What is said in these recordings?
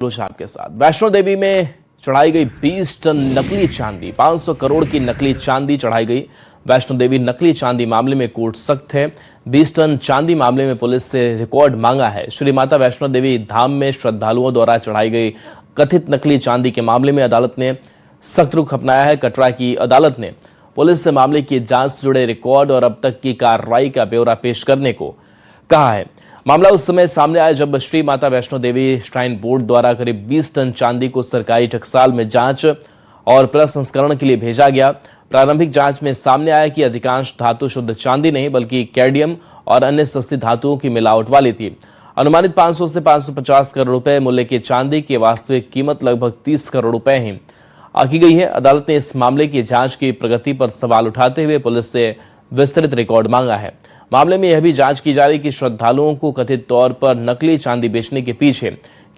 आपके साथ वैष्णो देवी में चढ़ाई गई 20 टन नकली चांदी, 500 करोड़ की नकली चांदी चढ़ाई गई। वैष्णो देवी नकली चांदी मामले में कोर्ट सख्त है। 20 टन चांदी मामले में पुलिस से रिकॉर्ड मांगा है। श्री माता वैष्णो देवी धाम में श्रद्धालुओं द्वारा चढ़ाई गई कथित नकली चांदी के मामले में अदालत ने सख्त रुख अपनाया है। कटरा की अदालत ने पुलिस से मामले की जांच से जुड़े रिकॉर्ड और अब तक की कार्रवाई का ब्यौरा पेश करने को कहा है। मामला उस समय सामने आया जब श्री माता वैष्णो देवी श्राइन बोर्ड द्वारा करीब 20 टन चांदी को सरकारी टकसाल में जांच और प्रसंस्करण के लिए भेजा गया। प्रारंभिक जांच में सामने आया कि अधिकांश धातु शुद्ध चांदी नहीं बल्कि कैडमियम और अन्य सस्ती धातुओं की मिलावट वाली थी। अनुमानित 500 से 550 करोड़ रुपए मूल्य की चांदी की वास्तविक कीमत लगभग 30 करोड़ रुपए ही आकी गई है। अदालत ने इस मामले की जांच की प्रगति पर सवाल उठाते हुए पुलिस से विस्तृत रिकॉर्ड मांगा है। मामले में यह भी जांच की जा रही कि श्रद्धालुओं को कथित तौर पर नकली चांदी बेचने के पीछे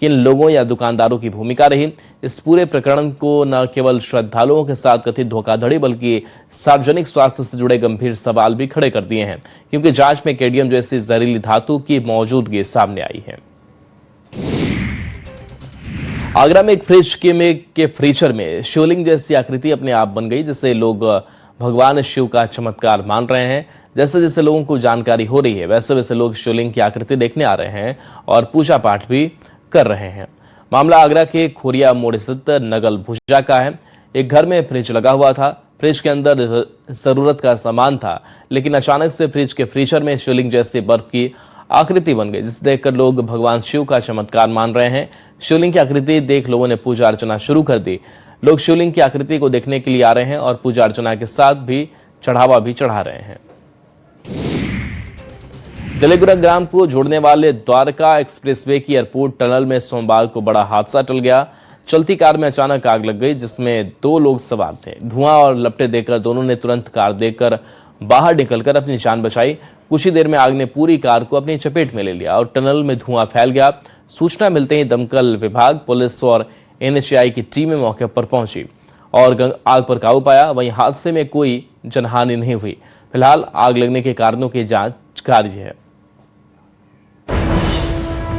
किन लोगों या दुकानदारों की भूमिका रही। इस पूरे प्रकरण को न केवल श्रद्धालुओं के साथ कथित धोखाधड़ी बल्कि सार्वजनिक स्वास्थ्य से जुड़े गंभीर सवाल भी खड़े कर दिए हैं, क्योंकि जांच में कैडमियम जैसी जहरीली धातु की मौजूदगी सामने आई है। आगरा में एक फ्रिज के फ्रीजर में शिवलिंग जैसी आकृति अपने आप बन गई, जिसे लोग भगवान शिव का चमत्कार मान रहे हैं। जैसे जैसे लोगों को जानकारी हो रही है वैसे वैसे लोग शिवलिंग की आकृति देखने आ रहे हैं और पूजा पाठ भी कर रहे हैं। मामला आगरा के खोरिया मोड़ स्थित नगल भुजा का है। एक घर में फ्रिज लगा हुआ था। फ्रिज के अंदर जरूरत का सामान था, लेकिन अचानक से फ्रिज के फ्रीजर में शिवलिंग जैसे बर्फ की आकृति बन गई, जिसे देखकर लोग भगवान शिव का चमत्कार मान रहे हैं। शिवलिंग की आकृति देख लोगों ने पूजा अर्चना शुरू कर दी। लोग शिवलिंग की आकृति को देखने के लिए आ रहे हैं और पूजा अर्चना के साथ भी चढ़ावा भी चढ़ा रहे हैं। दिल्ली गुरुग्राम को जोड़ने वाले द्वारका एक्सप्रेसवे की एयरपोर्ट टनल में सोमवार को बड़ा हादसा टल गया। चलती कार में अचानक आग लग गई, जिसमें 2 लोग सवार थे। धुआं और लपटें देखकर दोनों ने तुरंत कार देखकर बाहर निकलकर अपनी जान बचाई। कुछ ही देर में आग ने पूरी कार को अपनी चपेट में ले लिया और टनल में धुआं फैल गया। सूचना मिलते ही दमकल विभाग, पुलिस और NHAI की टीमें मौके पर पहुंची और आग पर काबू पाया। वहीं हादसे में कोई जनहानि नहीं हुई। फिलहाल आग लगने के कारणों की जांच जारी है।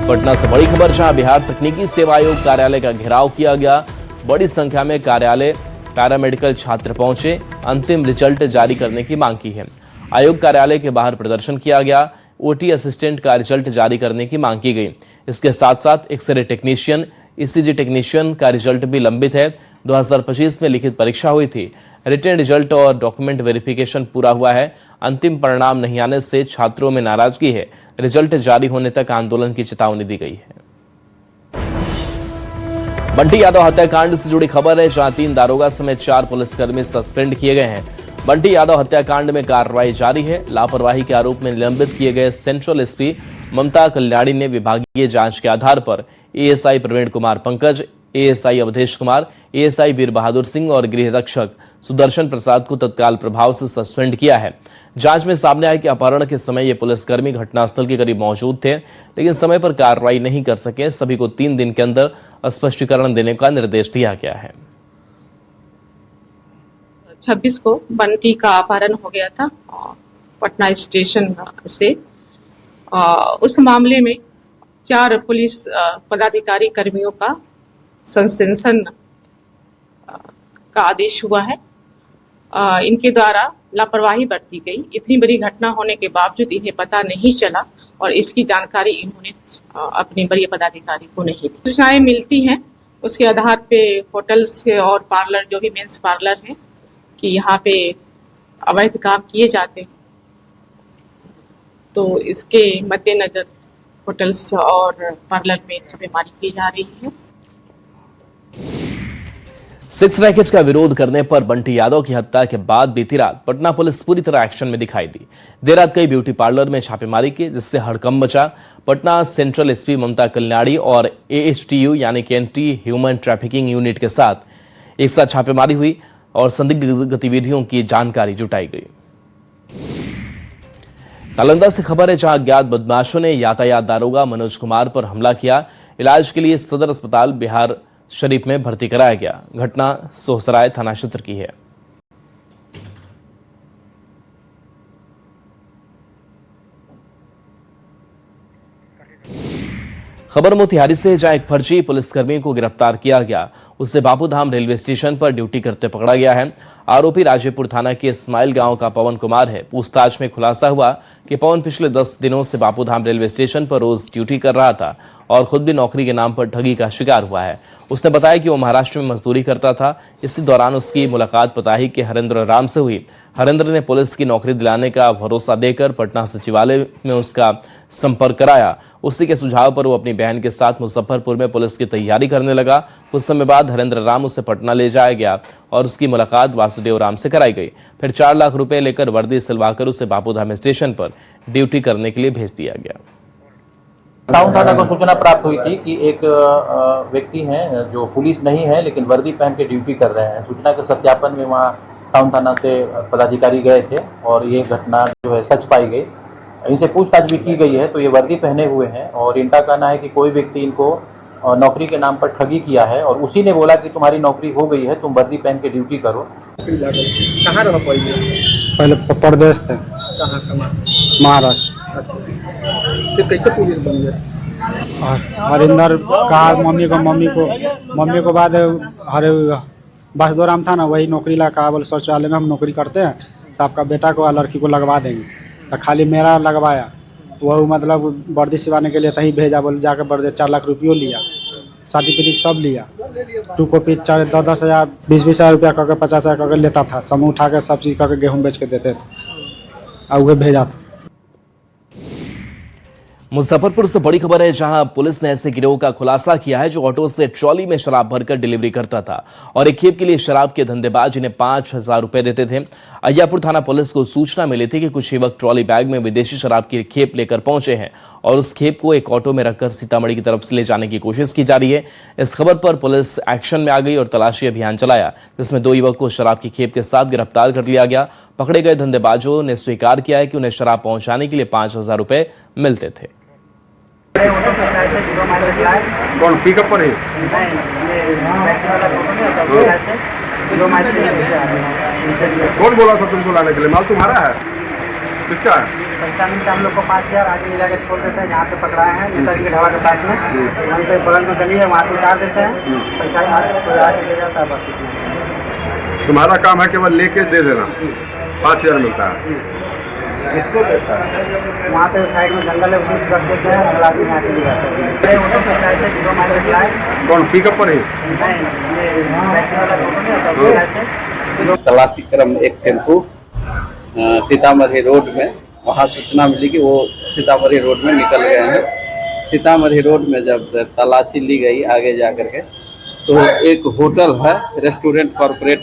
पटना से बड़ी खबर, जहां बिहार तकनीकी सेवा आयोग कार्यालय का घेराव किया गया। बड़ी संख्या में कार्यालय पैरामेडिकल छात्र पहुंचे, अंतिम रिजल्ट जारी करने की मांग की है। आयोग कार्यालय के बाहर प्रदर्शन किया गया। OT असिस्टेंट का रिजल्ट जारी करने की मांग की गई। इसके साथ साथ एक्सरे टेक्नीशियन, ECG टेक्नीशियन का रिजल्ट भी लंबित है। 2025 में लिखित परीक्षा हुई थी। रिटन रिजल्ट और डॉक्यूमेंट वेरिफिकेशन पूरा हुआ है। अंतिम परिणाम नहीं आने से छात्रों में नाराजगी है। रिजल्ट जारी होने तक आंदोलन की चेतावनी दी गई है। बंटी यादव हत्याकांड से जुड़ी खबर है, जहां 3 दारोगा समेत 4 पुलिसकर्मी सस्पेंड किए गए हैं। बंटी यादव हत्याकांड में कार्रवाई जारी है। लापरवाही के आरोप में निलंबित किए गए सेंट्रल SP ममता कल्याणी ने विभागीय जांच के आधार पर ASI Praveen Kumar Pankaj, ASI Awadhesh Kumar, ASI वीर बहादुर सिंह और गृह रक्षक सुदर्शन प्रसाद को तत्काल प्रभाव से सस्पेंड किया है। जांच में सामने आया कि अपहरण के समय ये पुलिसकर्मी घटनास्थल के करीब मौजूद थे, लेकिन समय पर कार्रवाई नहीं कर सके। सभी को 3 दिन के अंदर स्पष्टीकरण देने का निर्देश दिया गया है। 26 को बंटी का अपहरण हो गया था पटना स्टेशन से। उस मामले में 4 पुलिस पदाधिकारी कर्मियों का सस्पेंशन का आदेश हुआ है। इनके द्वारा लापरवाही बरती गई। इतनी बड़ी घटना होने के बावजूद इन्हें पता नहीं चला और इसकी जानकारी इन्होंने अपने वरीय पदाधिकारी को नहीं दी। सूचनाएं मिलती हैं, उसके आधार पे होटल से और पार्लर, जो भी मेंस पार्लर है, कि यहाँ पे अवैध काम किए जाते हैं, तो इसके मद्देनजर होटल्स और पार्लर में छापेमारी की जा रही है। 6 रैकेट का विरोध करने पर बंटी यादव की हत्या के बाद बीती रात पटना पुलिस पूरी तरह एक्शन में दिखाई दी। देर रात कई ब्यूटी पार्लर में छापेमारी की, जिससे हड़कंप मचा। पटना सेंट्रल SP ममता कल्याणी और AHTU यानी कि एंटी ह्यूमन ट्रैफिकिंग यूनिट के साथ एक साथ छापेमारी हुई और संदिग्ध गतिविधियों की जानकारी जुटाई गई। नालंदा से खबर है, जहां अज्ञात बदमाशों ने यातायात दारोगा मनोज कुमार पर हमला किया। इलाज के लिए सदर अस्पताल बिहार शरीफ में भर्ती कराया गया। घटना सोहसराय थाना क्षेत्र की है। खबर मोतिहारी से, जहां एक फर्जी पुलिसकर्मी को गिरफ्तार किया गया। उसे बापूधाम रेलवे स्टेशन पर ड्यूटी करते पकड़ा गया है। आरोपी राजेपुर थाना के इस्माइल गांव का पवन कुमार है। पूछताछ में खुलासा हुआ कि पवन पिछले 10 दिनों से बापूधाम रेलवे स्टेशन पर रोज ड्यूटी कर रहा था और खुद भी नौकरी के नाम पर ठगी का शिकार हुआ है। उसने बताया कि वो महाराष्ट्र में मजदूरी करता था। इसी दौरान उसकी मुलाकात पताही के हरेंद्र राम से हुई। हरेंद्र ने पुलिस की नौकरी दिलाने का भरोसा देकर पटना सचिवालय में उसका संपर्क कराया। उसी के सुझाव पर वो अपनी बहन के साथ मुजफ्फरपुर में पुलिस की तैयारी करने लगा। कुछ समय बाद हरेंद्र राम उसे पटना ले जाया गया और उसकी मुलाकात वासुदेव राम से कराई गई। फिर 4 लाख रुपए लेकर वर्दी सिलवाकर उसे बापूधाम स्टेशन पर ड्यूटी करने के लिए भेज दिया गया। टाउन थाना को सूचना प्राप्त हुई थी कि एक व्यक्ति हैं जो पुलिस नहीं है लेकिन वर्दी पहन के ड्यूटी कर रहे हैं। सूचना के सत्यापन में वहां टाउन थाना से पदाधिकारी गए थे और ये घटना जो है सच पाई गई। इनसे पूछताछ भी की गई है तो ये वर्दी पहने हुए हैं और इनका कहना है कि कोई व्यक्ति इनको नौकरी के नाम पर ठगी किया है और उसी ने बोला कि तुम्हारी नौकरी हो गई है, तुम वर्दी पहन के ड्यूटी करो। कहाँ रहो पहले प्रदेश थे, महाराष्ट्र। अच्छा, फिर कैसे पुलिस बन गए? हरिंदर कहा मम्मी को बाद हरे वासुदेव राम था ना, वही नौकरी ला कहा, बोले शौचालय में हम नौकरी करते हैं, साहब का बेटा को लड़की को लगवा देंगे। तो खाली मेरा लगवाया, वह मतलब वर्दी सिवाने के लिए तहीं भेजा। बोले जाकर वर्दी 4 लाख रुपये लिया, सर्टिफिकेट सब लिया। 2 कॉपी 10 हज़ार 20 हज़ार रुपया करके 50 हज़ार करके लेता था। समूह उठा कर सब चीज़ करके गेहूँ बेच के देते थे और वह भेजा था। मुजफ्फरपुर से बड़ी खबर है, जहां पुलिस ने ऐसे गिरोह का खुलासा किया है जो ऑटो से ट्रॉली में शराब भरकर डिलीवरी करता था और एक खेप के लिए शराब के धंधेबाज इन्हें 5,000 रुपए देते थे। अय्यापुर थाना पुलिस को सूचना मिली थी कि कुछ युवक ट्रॉली बैग में विदेशी शराब की खेप लेकर पहुंचे हैं और उस खेप को एक ऑटो में रखकर सीतामढ़ी की तरफ से ले जाने की कोशिश की जा रही है। इस खबर पर पुलिस एक्शन में आ गई और तलाशी अभियान चलाया, जिसमें 2 युवक को शराब की खेप के साथ गिरफ्तार कर लिया गया। पकड़े गए धंधेबाजों ने स्वीकार किया है कि उन्हें शराब पहुंचाने के लिए 5,000 रुपए मिलते थे। कौन पिकअप पर है? कौन बोला था तुमको लाने के लिए? माल तुम्हारा है? किसका है? पैसा मिलता हम लोग को 5,000 आगे ले जाकर छोड़ देते हैं। यहाँ पे पकड़ाए हैं नेताजी के ढाबा के पास में, वहीं पे बगल में गली है, वहाँ पे उतार देते हैं। पैसा आगे ले जाता है, बस इतना। तुम्हारा काम है केवल लेके दे देना। 5,000 मिलता है। इसको देता है वहाँ पे साइड में जंगल है, उसमें रख देते हैं, अगला दिन आके ले जाते हैं। ऑटो से लाए थे, 0 माइलेज लाए। कौन पिकअप पर है? तलाशी क्रम एक टेम्पू सीतामढ़ी रोड में, वहाँ सूचना मिली कि वो सीतामढ़ी रोड में निकल गए हैं। सीतामढ़ी रोड में जब तलाशी ली गई आगे जा कर के, तो एक होटल है, रेस्टोरेंट कॉर्पोरेट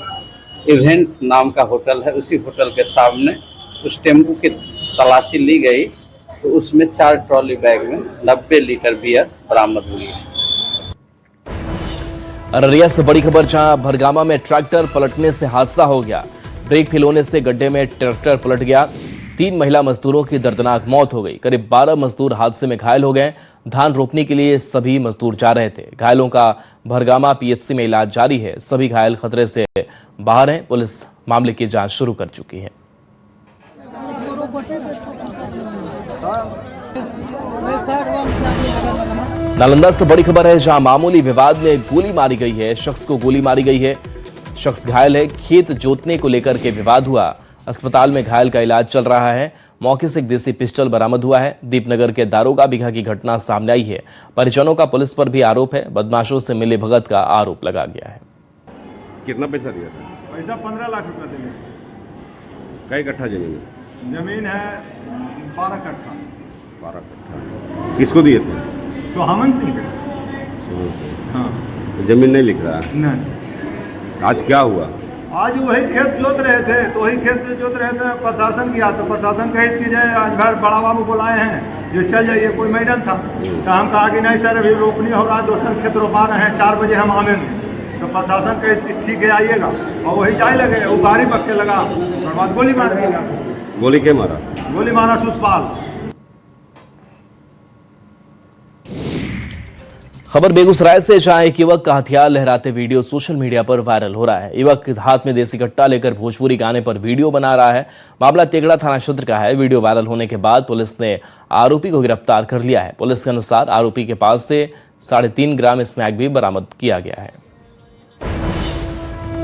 इवेंट नाम का होटल है, उसी होटल के सामने उस टेम्पू की तलाशी ली गई तो उसमें 4 ट्रॉली बैग में 90 लीटर बियर बरामद हुई है। अररिया से बड़ी खबर, जहां भरगामा में ट्रैक्टर पलटने से हादसा हो गया। ब्रेक फेल होने से गड्ढे में ट्रैक्टर पलट गया। 3 महिला मजदूरों की दर्दनाक मौत हो गई। करीब 12 मजदूर हादसे में घायल हो गए। धान रोपने के लिए सभी मजदूर जा रहे थे। घायलों का भरगामा पीएचसी में इलाज जारी है। सभी घायल खतरे से बाहर हैं। पुलिस मामले की जांच शुरू कर चुकी है। नालंदा से बड़ी खबर है, जहां मामूली विवाद में गोली मारी गई है। शख्स को गोली मारी गई है, शख्स घायल है। खेत जोतने को लेकर के विवाद हुआ। अस्पताल में घायल का इलाज चल रहा है। मौके से एक देसी पिस्टल बरामद हुआ है। दीपनगर के दारोगा बीघा की घटना सामने आई है। परिजनों का पुलिस पर भी आरोप है। बदमाशों से मिली भगत का आरोप लगा गया है। कितना पैसा दिया था? पैसा 15 लाख रुपया देंगे। कई कट्ठा जमीन है? जमीन है 12 कट्ठा। 12 कट्ठा। किसको दिए थे? सुहामन सिंह के। हाँ। तो जमीन नहीं लिख रहा है? नहीं। आज क्या हुआ? आज वही खेत जोत रहे थे, तो वही खेत जोत रहे थे, प्रशासन किया तो प्रशासन कहे इसकी जय आज घर बड़ा बाबू बुलाए हैं, जो चल जाइए। कोई मैडम था तो हम कहा कि नहीं सर अभी रोपनी हो रहा, दोसर खेत रोपा रहे हैं, 4 बजे हम आवेंगे। तो प्रशासन कहे इसकी ठीक है आइएगा, और वही जाए लगे। वो गाड़ी पक्के लगा, उसके बाद गोली मार दिया। गोली क्या मारा? गोली मारा सुषपाल। खबर बेगूसराय से, जहां एक युवक का हथियार लहराते वीडियो सोशल मीडिया पर वायरल हो रहा है। युवक हाथ में देसी कट्टा लेकर भोजपुरी गाने पर वीडियो बना रहा है। मामला तेगड़ा थाना क्षेत्र का है। वीडियो वायरल होने के बाद पुलिस ने आरोपी को गिरफ्तार कर लिया है। पुलिस के अनुसार आरोपी के पास से 3.5 ग्राम स्मैक भी बरामद किया गया है।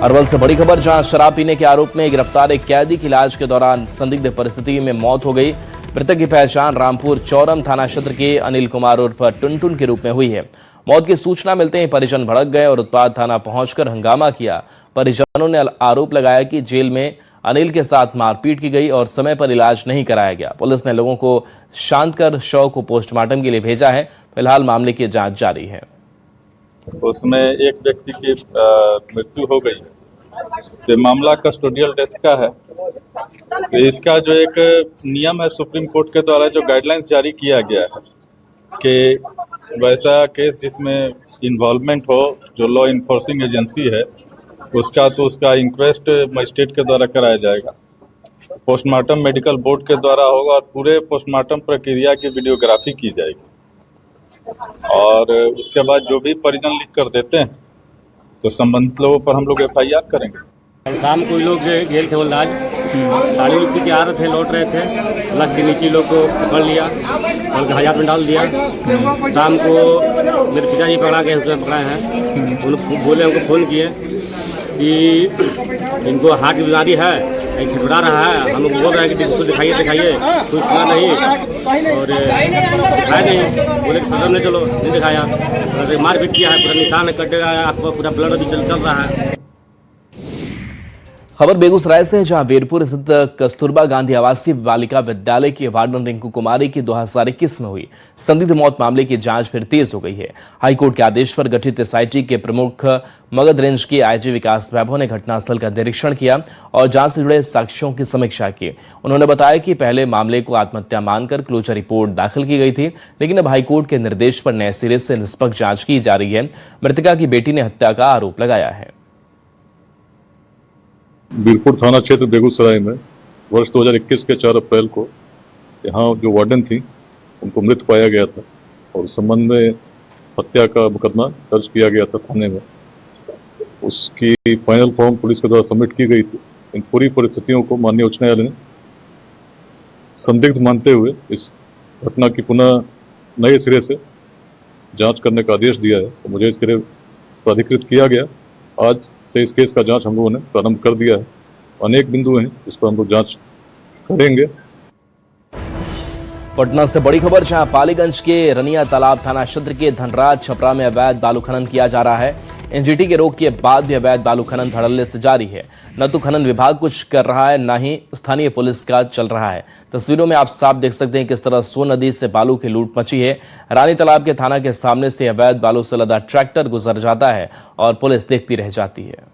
अरवल से बड़ी खबर, जहां शराब पीने के आरोप में गिरफ्तार एक कैदी की इलाज के दौरान संदिग्ध परिस्थिति में मौत हो गई। मृतक की पहचान रामपुर चौरम थाना क्षेत्र के अनिल कुमार उर्फ टुनटुन के रूप में हुई है। मौत की सूचना मिलते ही परिजन भड़क गए और उत्पाद थाना पहुंचकर हंगामा किया। परिजनों ने आरोप लगाया कि जेल में अनिल के साथ मारपीट की गई और समय पर इलाज नहीं कराया गया। पुलिस ने लोगों को शांत कर शव को पोस्टमार्टम के लिए भेजा है। फिलहाल मामले की जांच जारी है। उसमें एक व्यक्ति की मृत्यु हो गई है। ये मामला कस्टोडियल डेथ का है। तो इसका जो एक नियम है सुप्रीम कोर्ट के द्वारा जो गाइडलाइंस जारी किया गया है कि वैसा केस जिसमें इन्वॉल्वमेंट हो जो लॉ इन्फोर्सिंग एजेंसी है उसका, तो उसका इंक्वेस्ट मजिस्ट्रेट के द्वारा कराया जाएगा। पोस्टमार्टम मेडिकल बोर्ड के द्वारा होगा और पूरे पोस्टमार्टम प्रक्रिया की वीडियोग्राफी की जाएगी। और उसके बाद जो भी परिजन लिख कर देते हैं तो संबंधित लोगों पर हम लोग FIR करेंगे। शाम को लोग गेल थे आज गाड़ी पी के आ रहे थे, लौट रहे थे, लग के नीचे लोग को पकड़ लिया और हजात में डाल दिया। शाम को मेरे पिताजी पकड़ा गए, उसमें पकड़ाए हैं। उन बोले, उनको फ़ोन किए कि इनको हार्ट की बीमारी है, खिटखिटा रहा है। हम लोग बोल रहे हैं कि उसको दिखाइए कुछ सुना नहीं और दिखाया नहीं। बोले कि सदर ने चलो, नहीं दिखाया। मारपीट किया है, पूरा निशान कटे आँख पर, पूरा ब्लड भी चल रहा है। खबर बेगूसराय से है, जहां वीरपुर स्थित कस्तूरबा गांधी आवासीय बालिका विद्यालय की वार्डन रिंकू कुमारी की 2021 में हुई संदिग्ध मौत मामले की जांच फिर तेज हो गई है। हाईकोर्ट के आदेश पर गठित SIT के प्रमुख मगध रेंज के IG विकास वैभव ने घटनास्थल का निरीक्षण किया और जांच से जुड़े साक्ष्यों की समीक्षा की। उन्होंने बताया कि पहले मामले को आत्महत्या मानकर क्लोजर रिपोर्ट दाखिल की गई थी, लेकिन अब हाईकोर्ट के निर्देश पर नए सिरे से निष्पक्ष जांच की जा रही है। मृतका की बेटी ने हत्या का आरोप लगाया है। वीरपुर थाना क्षेत्र बेगूसराय में वर्ष 2021 के 4 अप्रैल को यहाँ जो वार्डन थी उनको मृत पाया गया था और इस संबंध में हत्या का मुकदमा दर्ज किया गया था थाने में। उसकी फाइनल फॉर्म पुलिस के द्वारा सबमिट की गई थी। इन पूरी परिस्थितियों को माननीय उच्च न्यायालय ने संदिग्ध मानते हुए इस घटना की पुनः नए सिरे से जांच करने का आदेश दिया है। तो मुझे इसके लिए प्राधिकृत किया गया। आज से इस केस का जांच हम लोगों ने प्रारंभ कर दिया है। अनेक बिंदु हैं जिस पर हम लोग जांच करेंगे। पटना से बड़ी खबर, जहां पालीगंज के रनिया तालाब थाना क्षेत्र के धनराज छपरा में अवैध बालू खनन किया जा रहा है। NGT के रोक के बाद भी अवैध बालू खनन धड़ल्ले से जारी है। न तो खनन विभाग कुछ कर रहा है, न ही स्थानीय पुलिस का चल रहा है। तस्वीरों में आप साफ देख सकते हैं किस तरह सोन नदी से बालू की लूट मची है। रानी तालाब के थाना के सामने से अवैध बालू से लदा ट्रैक्टर गुजर जाता है और पुलिस देखती रह जाती है।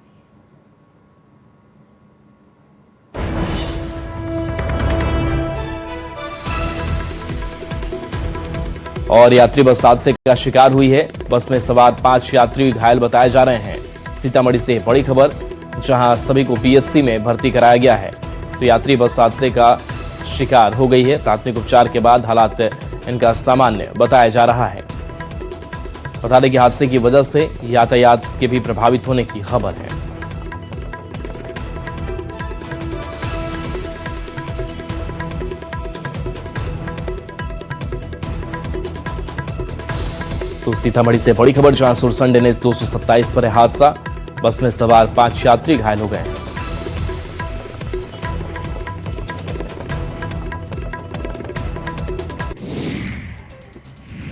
और यात्री बस हादसे का शिकार हुई है। बस में सवार 5 यात्री घायल बताए जा रहे हैं। सीतामढ़ी से बड़ी खबर, जहां सभी को PHC में भर्ती कराया गया है। तो यात्री बस हादसे का शिकार हो गई है। प्राथमिक उपचार के बाद हालात इनका सामान्य बताया जा रहा है। बता दें कि हादसे की वजह से यातायात के भी प्रभावित होने की खबर है। तो सीतामढ़ी से बड़ी खबर, जहां सुरसंड ने 227 पर है हादसा। बस में सवार 5 यात्री घायल हो गए।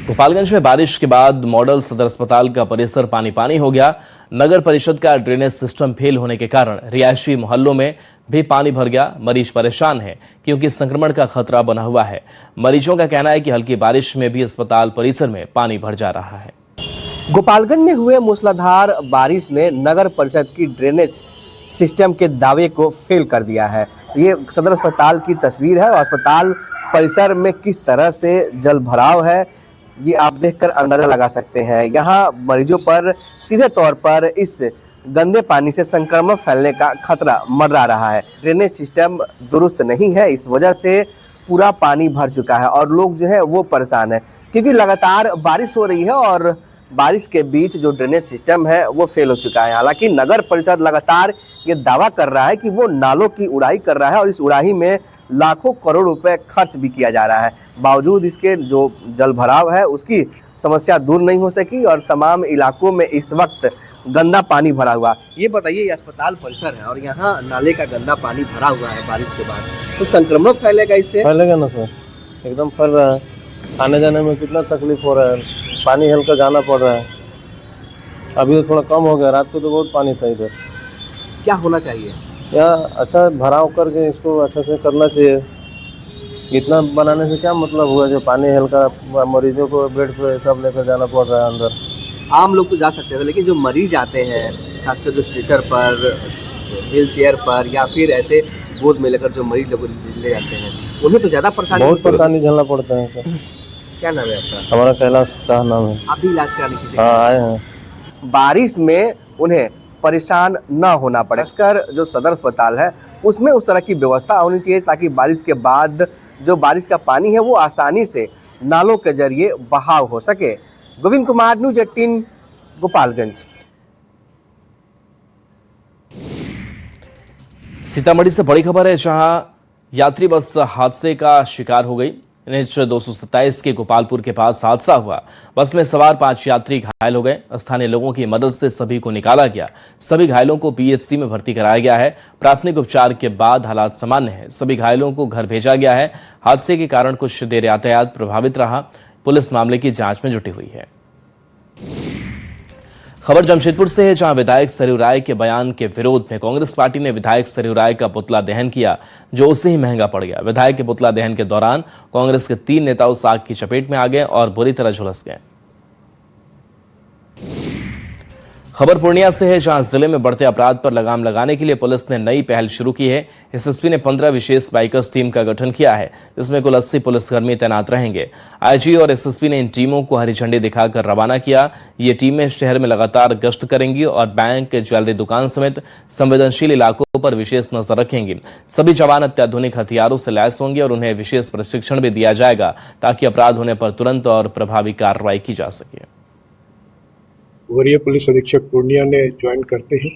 गोपालगंज में बारिश के बाद मॉडल सदर अस्पताल का परिसर पानी पानी हो गया। नगर परिषद का ड्रेनेज सिस्टम फेल होने के कारण रिहायशी मोहल्लों में भी पानी भर गया। मरीज परेशान है क्योंकि संक्रमण का खतरा बना हुआ है। मरीजों का कहना है कि हल्की बारिश में भी अस्पताल परिसर में पानी भर जा रहा है। गोपालगंज में हुए मूसलाधार बारिश ने नगर परिषद की ड्रेनेज सिस्टम के दावे को फेल कर दिया है। ये सदर अस्पताल की तस्वीर है और अस्पताल परिसर में किस तरह से जल भराव है ये आप देखकर अंदाजा लगा सकते हैं। यहाँ मरीजों पर सीधे तौर पर इस गंदे पानी से संक्रमण फैलने का खतरा मंडरा रहा है। ड्रेनेज सिस्टम दुरुस्त नहीं है, इस वजह से पूरा पानी भर चुका है और लोग जो है वो परेशान है क्योंकि लगातार बारिश हो रही है और बारिश के बीच जो ड्रेनेज सिस्टम है वो फेल हो चुका है। हालांकि नगर परिषद लगातार ये दावा कर रहा है कि वो नालों की उड़ाई कर रहा है और इस उड़ाई में लाखों करोड़ रुपए खर्च भी किया जा रहा है। बावजूद इसके जो जल भराव है उसकी समस्या दूर नहीं हो सकी और तमाम इलाकों में इस वक्त गंदा पानी भरा हुआ। ये बताइए, ये अस्पताल परिसर है और यहाँ नाले का गंदा पानी भरा हुआ है बारिश के बाद, तो संक्रमण फैलेगा इससे? फैलेगा ना सर, एकदम फैल रहा है। आने जाने में कितना तकलीफ हो रहा है, पानी हल्का जाना पड़ रहा है। अभी तो थोड़ा कम हो गया, रात को तो बहुत पानी था इधर। क्या होना चाहिए? यहाँ अच्छा भराव करके इसको अच्छा से करना चाहिए। इतना बनाने से क्या मतलब हुआ, जो पानी हल्का मरीजों को बेड पे सब लेकर जाना पड़ रहा है अंदर। आम लोग तो जा सकते थे, लेकिन जो मरीज आते हैं खासकर जो स्ट्रेचर पर, व्हील चेयर पर या फिर ऐसे गोद में लेकर जो मरीज लोग ले जाते हैं उन्हें तो ज़्यादा परेशानी, बहुत परेशानी झेलना पड़ता है सर। क्या नाम है आपका? हमारा कैलाश शाह नाम है। आप भी इलाज कराने किसी? हाँ आए हैं। बारिश में उन्हें परेशान न होना पड़े, खासकर जो सदर अस्पताल है उसमें उस तरह की व्यवस्था होनी चाहिए ताकि बारिश के बाद जो बारिश का पानी है वो आसानी से नालों के जरिए बहाव हो सके। गोविंद कुमार, न्यूज़ 18, गोपालगंज। सीतामढ़ी से बड़ी खबर है, जहां यात्री बस हादसे का शिकार हो गई। NH 227 के गोपालपुर के पास हादसा हुआ। बस में सवार 5 यात्री घायल हो गए। स्थानीय लोगों की मदद से सभी को निकाला गया। सभी घायलों को PHC में भर्ती कराया गया है। प्राथमिक उपचार के बाद हालात सामान्य है। सभी घायलों को घर भेजा गया है। हादसे के कारण कुछ देर यातायात प्रभावित रहा। पुलिस मामले की जांच में जुटी हुई है। खबर जमशेदपुर से है, जहां विधायक सरयू राय के बयान के विरोध में कांग्रेस पार्टी ने विधायक सरयू राय का पुतला दहन किया, जो उससे ही महंगा पड़ गया। विधायक के पुतला दहन के दौरान कांग्रेस के 3 नेता उस आग की चपेट में आ गए और बुरी तरह झुलस गए। खबर पूर्णिया से है, जहां जिले में बढ़ते अपराध पर लगाम लगाने के लिए पुलिस ने नई पहल शुरू की है। एसएसपी ने 15 विशेष बाइकर्स टीम का गठन किया है, जिसमें कुल 80 पुलिसकर्मी तैनात रहेंगे। आईजी और एसएसपी ने इन टीमों को हरी झंडी दिखाकर रवाना किया। ये टीमें शहर में लगातार गश्त करेंगी और बैंक, ज्वेलरी दुकान समेत संवेदनशील इलाकों पर विशेष नजर रखेंगी। सभी जवान अत्याधुनिक हथियारों से लैस होंगे और उन्हें विशेष प्रशिक्षण भी दिया जाएगा ताकि अपराध होने पर तुरंत और प्रभावी कार्रवाई की जा सके। वरीय पुलिस अधीक्षक पूर्णिया ने ज्वाइन करते ही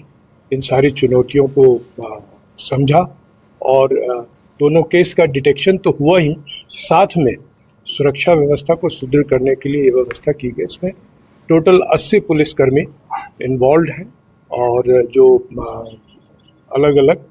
इन सारी चुनौतियों को समझा और दोनों केस का डिटेक्शन तो हुआ ही, साथ में सुरक्षा व्यवस्था को सुदृढ़ करने के लिए ये व्यवस्था की गई। इसमें टोटल 80 पुलिसकर्मी इन्वॉल्व हैं और जो अलग अलग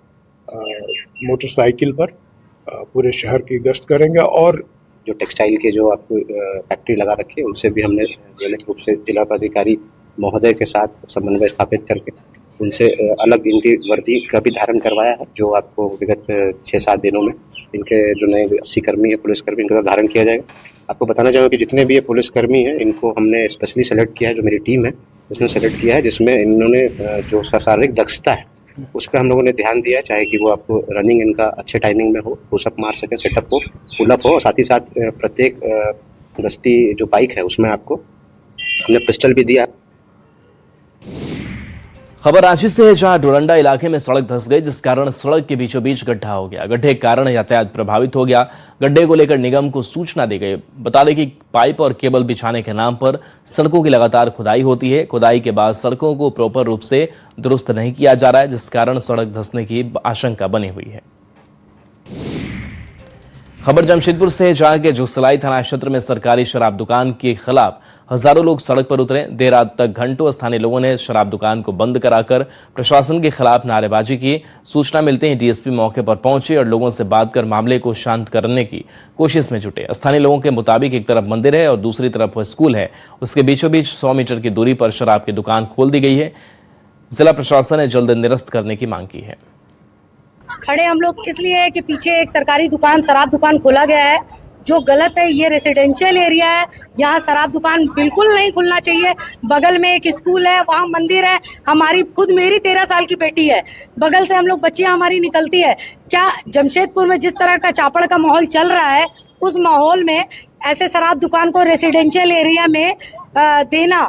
मोटरसाइकिल पर पूरे शहर की गश्त करेंगे। और जो टेक्सटाइल के जो आपको फैक्ट्री लगा रखी है उनसे भी हमने नियमित रूप से जिला पदाधिकारी महोदय के साथ समन्वय स्थापित करके उनसे अलग इनकी वर्दी का भी धारण करवाया है, जो आपको विगत 6-7 दिनों में इनके जो नए 80 कर्मी है पुलिसकर्मी इनका धारण किया जाएगा। आपको बताना चाहूँगा कि जितने भी ये पुलिसकर्मी हैं इनको हमने स्पेशली सेलेक्ट किया है, जो मेरी टीम है उसने सेलेक्ट किया है, जिसमें इन्होंने जो शारीरिक दक्षता है उस पर हम लोगों ने ध्यान दिया है। चाहे कि वो आपको रनिंग इनका अच्छे टाइमिंग में हो, पुशअप मार सके, सेटअप हो, पुलअप हो, और साथ ही साथ प्रत्येक गश्ती जो बाइक है उसमें आपको हमने पिस्टल भी दिया। खबर रांची से है, जहां डोरंडा इलाके में सड़क धंस गई, जिस कारण सड़क के बीचों बीच गड्ढा हो गया। गड्ढे के कारण यातायात प्रभावित हो गया। गड्ढे को लेकर निगम को सूचना दी गई। बता दें कि पाइप और केबल बिछाने के नाम पर सड़कों की लगातार खुदाई होती है। खुदाई के बाद सड़कों को प्रॉपर रूप से दुरुस्त नहीं किया जा रहा है, जिस कारण सड़क धंसने की आशंका बनी हुई है। खबर जमशेदपुर से है, जहां के जोसलाई थाना क्षेत्र में सरकारी शराब दुकान के खिलाफ हजारों लोग सड़क पर उतरे। देर रात तक घंटों स्थानीय लोगों ने शराब दुकान को बंद कराकर प्रशासन के खिलाफ नारेबाजी की। सूचना मिलते ही डीएसपी मौके पर पहुंचे और लोगों से बात कर मामले को शांत करने की कोशिश में जुटे। स्थानीय लोगों के मुताबिक एक तरफ मंदिर है और दूसरी तरफ वह स्कूल है। उसके बीचों बीच 100 मीटर की दूरी पर शराब की दुकान खोल दी गई है। जिला प्रशासन ने जल्द निरस्त करने की मांग की है। खड़े हम लोग इसलिए है कि पीछे एक सरकारी दुकान, शराब दुकान खोला गया है, जो गलत है। ये रेसिडेंशियल एरिया है, यहाँ शराब दुकान बिल्कुल नहीं खुलना चाहिए। बगल में एक स्कूल है, वहाँ मंदिर है। मेरी 13 साल की बेटी है, बगल से हम लोग बच्चियाँ हमारी निकलती है। क्या जमशेदपुर में जिस तरह का चापड़ का माहौल चल रहा है, उस माहौल में ऐसे शराब दुकान को रेसिडेंशियल एरिया में देना,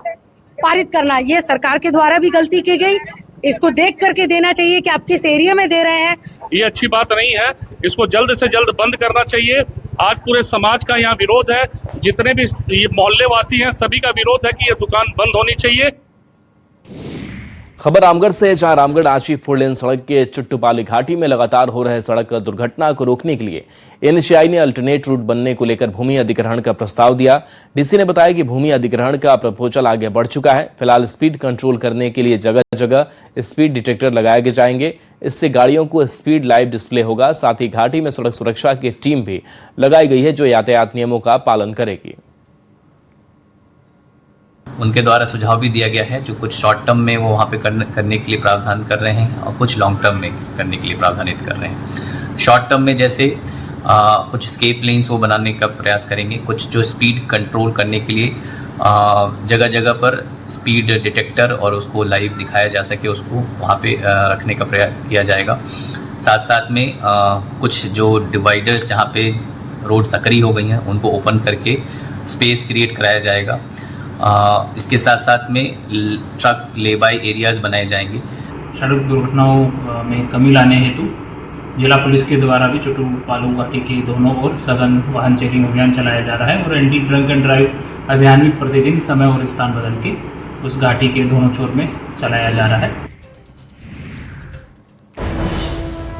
पारित करना, ये सरकार के द्वारा भी गलती की गई। इसको देख करके देना चाहिए कि आप किस एरिया में दे रहे हैं। ये अच्छी बात नहीं है, इसको जल्द से जल्द बंद करना चाहिए आज पूरे समाज का यहाँ विरोध है, जितने भी ये मोहल्ले वासी हैं सभी का विरोध है कि ये दुकान बंद होनी चाहिए। खबर रामगढ़ से, जहां रामगढ़ आची 4 लेन सड़क के चुट्टूपाली घाटी में लगातार हो रहे सड़क दुर्घटना को रोकने के लिए एनएचएआई ने अल्टरनेट रूट बनने को लेकर भूमि अधिग्रहण का प्रस्ताव दिया। डीसी ने बताया कि भूमि अधिग्रहण का प्रपोजल आगे बढ़ चुका है। फिलहाल स्पीड कंट्रोल करने के लिए जगह जगह स्पीड डिटेक्टर लगाए जाएंगे। इससे गाड़ियों को स्पीड लाइव डिस्प्ले होगा। साथ ही घाटी में सड़क सुरक्षा की टीम भी लगाई गई है, जो यातायात नियमों का पालन करेगी। उनके द्वारा सुझाव भी दिया गया है, जो कुछ शॉर्ट टर्म में वो वहाँ पे करने के लिए प्रावधान कर रहे हैं और कुछ लॉन्ग टर्म में करने के लिए प्रावधानित कर रहे हैं। शॉर्ट टर्म में जैसे कुछ स्केप लेन्स वो बनाने का प्रयास करेंगे, कुछ जो स्पीड कंट्रोल करने के लिए जगह जगह पर स्पीड डिटेक्टर और उसको लाइव दिखाया जा सके, उसको वहाँ पे रखने का प्रयास किया जाएगा। साथ साथ में कुछ जो डिवाइडर्स जहाँ पे रोड सकरी हो गई हैं उनको ओपन करके स्पेस क्रिएट कराया जाएगा। इसके साथ साथ में ट्रक ले बाय एरियाज बनाए जाएंगे। सड़क दुर्घटनाओं में कमी लाने हेतु जिला पुलिस के द्वारा भी चुट्टूपालू घाटी के दोनों ओर सघन वाहन चेकिंग अभियान चलाया जा रहा है और एंटी ड्रंक एंड ड्राइव अभियान भी प्रतिदिन समय और स्थान बदल के उस घाटी के दोनों छोर में चलाया जा रहा है।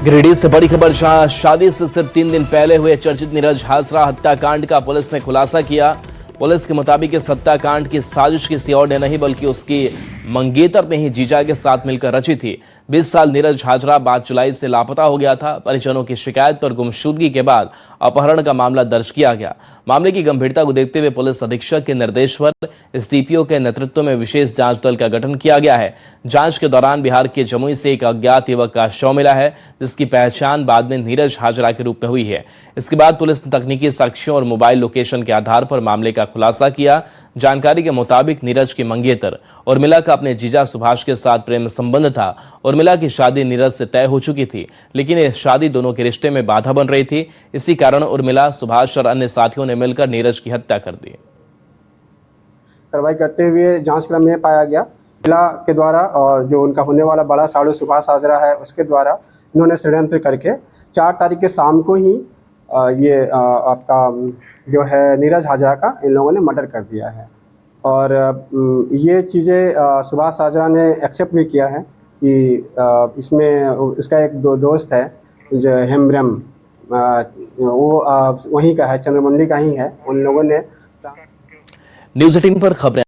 गिरिडीह से बड़ी खबर, जहां शादी से सिर्फ 3 दिन पहले हुए चर्चित नीरज हाजरा हत्याकांड का पुलिस ने खुलासा किया। पुलिस के मुताबिक इस हत्याकांड की साजिश किसी और ने नहीं बल्कि उसकी मंगेतर ने ही जीजा के साथ मिलकर रची थी। 20 साल नीरज हाजरा 5 जुलाई से लापता हो गया था। परिजनों की शिकायत पर गुमशुदगी के बाद अपहरण का मामला दर्ज किया गया। मामले की गंभीरता को देखते हुए पुलिस अधीक्षक के निर्देश पर एसडीपीओ के नेतृत्व में विशेष जांच दल का गठन किया गया है। जांच के दौरान बिहार के जमुई से एक अज्ञात युवक का शव मिला है, जिसकी पहचान बाद में नीरज हाजरा के रूप में हुई है। इसके बाद पुलिस ने तकनीकी साक्ष्यों और मोबाइल लोकेशन के आधार पर मामले का खुलासा किया। जानकारी के मुताबिक नीरज की मंगेतर उर्मिला का अपने जीजा सुभाष के साथ प्रेम संबंध था। उर्मिला की शादी नीरज से तय हो चुकी थी, लेकिन यह शादी दोनों के रिश्ते में बाधा बन रही थी। इसी कारण उर्मिला, सुभाष और अन्य साथियों ने मिलकर नीरज की हत्या कर दी। कार्रवाई करते हुए जांच क्रम में पाया गया जिला के द्वारा और जो उनका होने वाला बड़ा साड़ू सुभाष हाजरा है उसके द्वारा इन्होंने षड्यंत्र करके 4 तारीख के शाम को ही ये आपका जो है नीरज हाजरा का इन लोगों ने मर्डर कर दिया है। और ये चीज़ें सुभाष हाजरा ने एक्सेप्ट भी किया है कि इसमें उसका एक दोस्त है जो हेमब्रम, वो वहीं का है, चंद्रमंडी का ही है। उन लोगों ने न्यूज़ 18 पर खबरें